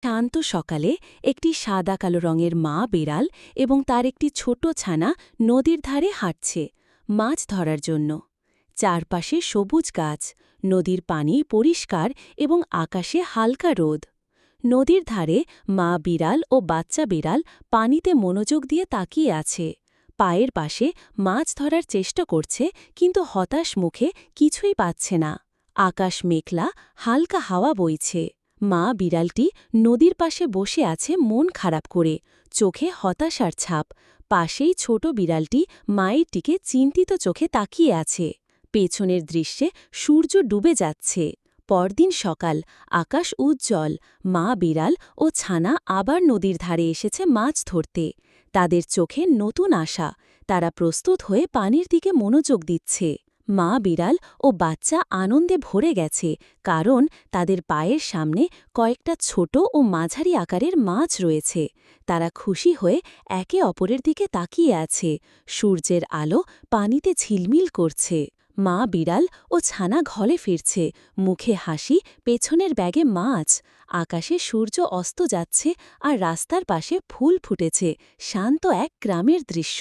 শান্ত সকালে একটি সাদা কালো রঙের মা বিড়াল এবং তার একটি ছোট ছানা নদীর ধারে হাঁটছে মাছ ধরার জন্য। চারপাশে সবুজ গাছ, নদীর পানি পরিষ্কার এবং আকাশে হালকা রোদ। নদীর ধারে মা বিড়াল ও বাচ্চা বিড়াল পানিতে মনোযোগ দিয়ে তাকিয়ে আছে। পায়ের পাশে মাছ ধরার চেষ্টা করছে, কিন্তু হতাশ মুখে কিছুই পাচ্ছে না। আকাশ মেঘলা, হালকা হাওয়া বইছে। মা বিড়ালটি নদীর পাশে বসে আছে মন খারাপ করে, চোখে হতাশার ছাপ। পাশেই ছোট বিড়ালটি মায়ের দিকে চিন্তিত চোখে তাকিয়ে আছে। পেছনের দৃশ্যে সূর্য ডুবে যাচ্ছে। পরদিন সকাল, আকাশ উজ্জ্বল। মা বিড়াল ও ছানা আবার নদীর ধারে এসেছে মাছ ধরতে। তাদের চোখে নতুন আশা। তারা প্রস্তুত হয়ে পানির দিকে মনোযোগ দিচ্ছে। মা বিড়াল ও বাচ্চা আনন্দে ভরে গেছে, কারণ তাদের পায়ের সামনে কয়েকটা ছোট ও মাঝারি আকারের মাছ রয়েছে। তারা খুশি হয়ে একে অপরের দিকে তাকিয়ে আছে। সূর্যের আলো পানিতে ঝিলমিল করছে। মা বিড়াল ও ছানা ঘরে ফিরছে, মুখে হাসি, পেছনের ব্যাগে মাছ। আকাশে সূর্য অস্ত যাচ্ছে আর রাস্তার পাশে ফুল ফুটেছে। শান্ত এক গ্রামের দৃশ্য।